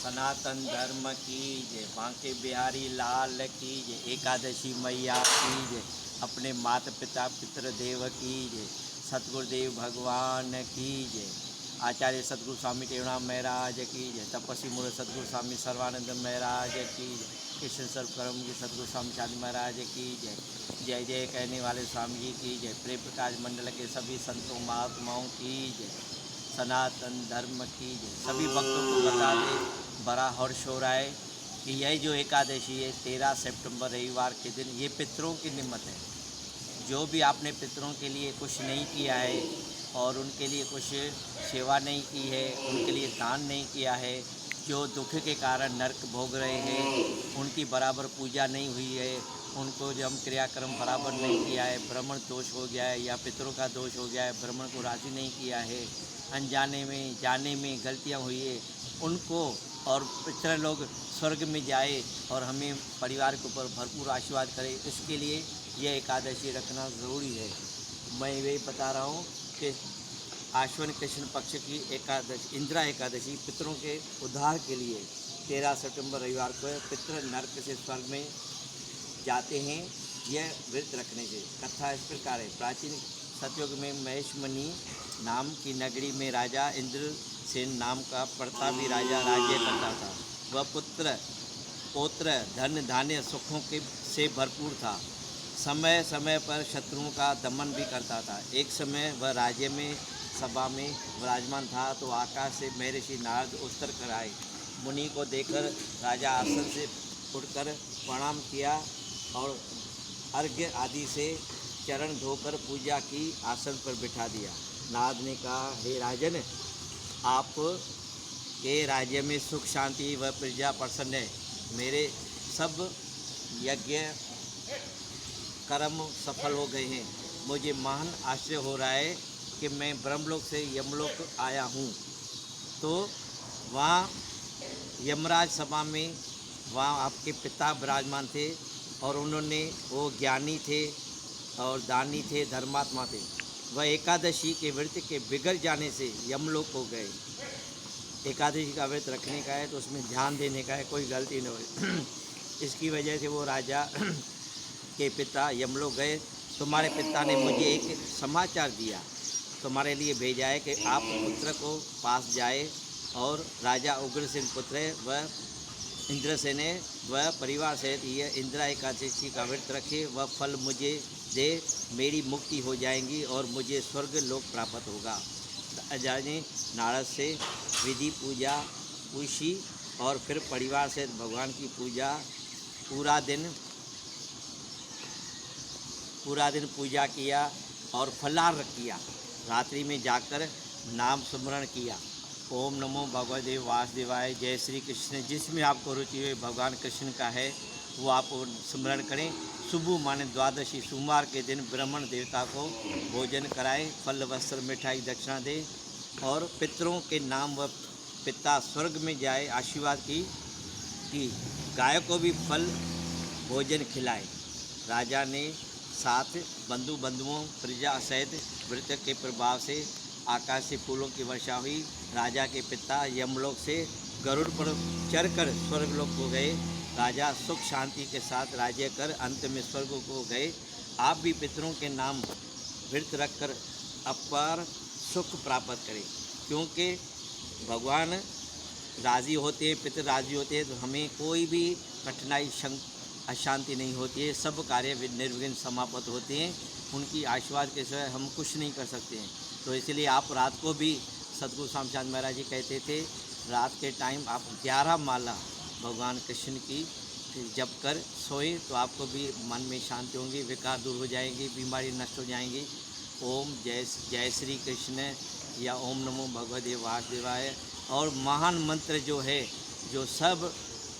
सनातन धर्म की जय, बांके बिहारी लाल की जय, एकादशी मैया की जय, अपने माता पिता पितृदेव की जय, सतगुरुदेव भगवान की जय, आचार्य सतगुरु स्वामी टेवराम महाराज की जय, तपस्वी मूल सतगुरु स्वामी सर्वानंद महाराज की जय, कृष्ण सर्वकर्म की सतगुरु स्वामी शांति महाराज की जय, जय जय कहने वाले स्वामी जी की जय, प्रेम प्रकाश मंडल के सभी संतों महात्माओं की जय, सनातन धर्म की जय। सभी भक्तों को बता दें, बड़ा हर्ष हो रहा है कि यह जो एकादशी है 13 सितंबर रविवार के दिन, ये पितरों की निमित्त है। जो भी आपने पितरों के लिए कुछ नहीं किया है और उनके लिए कुछ सेवा नहीं की है, उनके लिए दान नहीं किया है, जो दुख के कारण नरक भोग रहे हैं, उनकी बराबर पूजा नहीं हुई है, उनको जो हम क्रियाक्रम बराबर नहीं किया है, ब्राह्मण दोष हो गया है या पितरों का दोष हो गया है, ब्राह्मण को राज़ी नहीं किया है, अनजाने में जाने में गलतियां हुई है, उनको और पितर लोग स्वर्ग में जाए और हमें परिवार के ऊपर भरपूर आशीर्वाद करे, इसके लिए यह एकादशी रखना ज़रूरी है। मैं यही बता रहा हूँ कि आश्विन कृष्ण पक्ष की एकादशी, इंदिरा एकादशी, पितरों के उद्धार के लिए 13 सितंबर रविवार को पितर नरक से स्वर्ग में जाते हैं यह व्रत रखने से। कथा इस प्रकार है। प्राचीन सतयुग में महेशमणि नाम की नगरी में राजा इंद्रसेन नाम का प्रतापी राजा राज्य करता था। वह पुत्र पौत्र धन धान्य सुखों के से भरपूर था। समय समय पर शत्रुओं का दमन भी करता था। एक समय वह राज्य में सभा में विराजमान था तो आकाश से महर्षि नारद उतर कर आए। मुनि को देखकर राजा आसन से उठकर प्रणाम किया और अर्घ्य आदि से चरण धोकर पूजा की, आसन पर बिठा दिया। नारद ने कहा, हे राजन, आप के राज्य में सुख शांति व प्रजा प्रसन्न है। मेरे सब यज्ञ कर्म सफल हो गए हैं। मुझे महान आश्चर्य हो रहा है कि मैं ब्रह्मलोक से यमलोक आया हूँ। तो वहाँ यमराज सभा में वहाँ आपके पिता विराजमान थे और उन्होंने, वो ज्ञानी थे और दानी थे, धर्मात्मा थे। वह एकादशी के व्रत के बिगड़ जाने से यमलोक हो गए। एकादशी का व्रत रखने का है तो उसमें ध्यान देने का है, कोई गलती न हो। इसकी वजह से वो राजा के पिता यमलोक गए। तुम्हारे पिता ने मुझे एक समाचार दिया, तुम्हारे लिए भेजा है कि आप पुत्र को पास जाए और राजा उग्रसेन पुत्र है वह इंद्रसेन है, वह परिवार सहित यह इंदिरा एकादशी का व्रत रखे, वह फल मुझे दे, मेरी मुक्ति हो जाएगी और मुझे स्वर्ग लोक प्राप्त होगा। राजा ने नारद से विधि पूजा पूछी और फिर परिवार सहित भगवान की पूजा पूरा दिन पूजा किया और फलाहार किया। रात्रि में जाकर नाम स्मरण किया, ओम नमो भगवते वासुदेवाय, जय श्री कृष्ण। जिसमें आपको रुचि हुई भगवान कृष्ण का है वो आप स्मरण करें। सुबह माने द्वादशी सोमवार के दिन ब्राह्मण देवता को भोजन कराएं, फल वस्त्र मिठाई दक्षिणा दें और पितरों के नाम व पिता स्वर्ग में जाए आशीर्वाद की गाय को भी फल भोजन खिलाए। राजा ने साथ बंधुओं प्रजा सहित व्रत के प्रभाव से आकाश से फूलों की वर्षा हुई। राजा के पिता यमलोक से गरुड़ पर चढ़कर स्वर्गलोक को गए। राजा सुख शांति के साथ राज्य कर अंत में स्वर्ग को गए। आप भी पितरों के नाम व्रत रखकर अपार सुख प्राप्त करें, क्योंकि भगवान राज़ी होते हैं, पितर राज़ी होते हैं तो हमें कोई भी कठिनाई अशांति नहीं होती है। सब कार्य निर्विघ्न समाप्त होते हैं। उनकी आशीर्वाद के सिवाय हम कुछ नहीं कर सकते हैं। तो इसलिए आप रात को भी, सतगुरु स्वामी शांति महाराज जी कहते थे, रात के टाइम आप 11 माला भगवान कृष्ण की जप कर सोए तो आपको भी मन में शांति होंगी, विकार दूर हो जाएंगी, बीमारी नष्ट हो जाएंगी। ओम जय श्री कृष्ण या ओम नमो भगवते वासुदेवाय। और महान मंत्र जो है, जो सब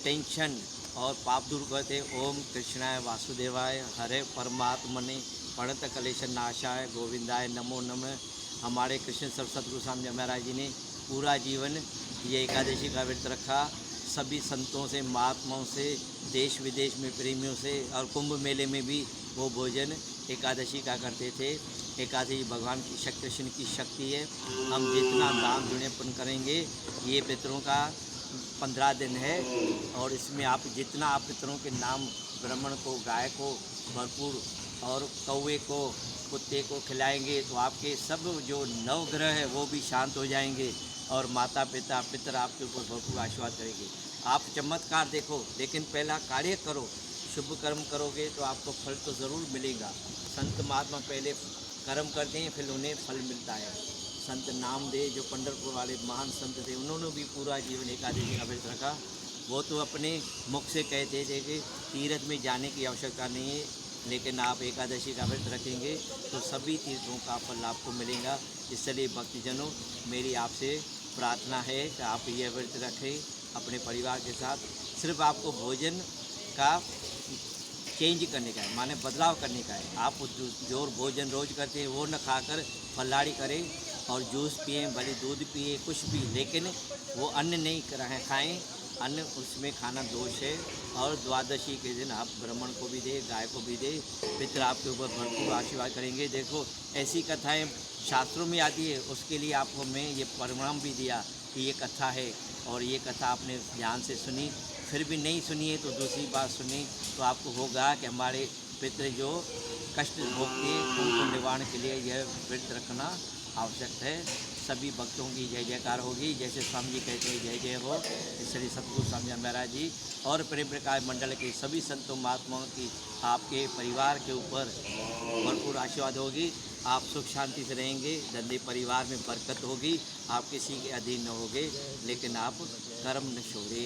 टेंशन और पाप दूर करते, ओम कृष्णाय वासुदेवाय, हरे परमात्मने प्रणत कलेश नाशाय, गोविंदाय नमो नमः। हमारे कृष्ण सतगुरु स्वामी महाराज जी ने पूरा जीवन ये एकादशी का व्रत रखा। सभी संतों से, महात्माओं से, देश विदेश में प्रेमियों से और कुंभ मेले में भी वो भोजन एकादशी का करते थे। एकादशी भगवान की कृष्ण की शक्ति है। हम जितना दान पुण्य करेंगे ये पितरों का 15 दिन है और इसमें आप जितना आप पितरों के नाम ब्राह्मण को, गाय को भरपूर और कौवे को, कुत्ते को खिलाएंगे तो आपके सब जो नवग्रह है वो भी शांत हो जाएंगे और माता पिता पितर आपके ऊपर भरपूर आशीर्वाद करेंगे। आप चमत्कार देखो, लेकिन पहला कार्य करो, शुभ कर्म करोगे तो आपको फल तो ज़रूर मिलेगा। संत महात्मा पहले कर्म करते हैं फिर उन्हें फल मिलता है। संत नामदेव जो पंढरपुर वाले महान संत थे, उन्होंने भी पूरा जीवन एकादशी का व्रत रखा। वो तो अपने मुख से कहते थे कि तीर्थ में जाने की आवश्यकता नहीं है, लेकिन आप एकादशी का व्रत रखेंगे तो सभी तीर्थों का फल आपको मिलेगा। इसलिए भक्तजनों, मेरी आपसे प्रार्थना है कि आप ये व्रत रखें अपने परिवार के साथ। सिर्फ आपको भोजन का चेंज करने का है, माने बदलाव करने का है। आप जो भोजन रोज़ करते हैं वो न खाकर फलाहारी करें और जूस पिए, भले दूध पिए, कुछ भी, लेकिन वो अन्न नहीं खाएं। अन्न उसमें खाना दोष है। और द्वादशी के दिन आप ब्राह्मण को भी दे, गाय को भी दे, पितर आपके ऊपर भरपूर आशीर्वाद करेंगे। देखो ऐसी कथाएं शास्त्रों में आती है, उसके लिए आपको मैं ये परिणाम भी दिया कि ये कथा है और ये कथा आपने ध्यान से सुनी। फिर भी नहीं सुनी है तो दूसरी बात सुनी तो आपको होगा कि हमारे पितर जो कष्ट भोगते हैं उनको निवारण के लिए यह व्रत रखना आवश्यक है। सभी भक्तों की जय जयकार होगी, जैसे स्वामी जी कहते हैं जय जय हो। इसलिए सतगुरु स्वामी महाराज जी और प्रेम प्रकाश मंडल के सभी संतों महात्माओं की आपके परिवार के ऊपर भरपूर आशीर्वाद होगी। आप सुख शांति से रहेंगे, धंधे परिवार में बरकत होगी, आप किसी के अधीन न होगे, लेकिन आप कर्म न छोड़े।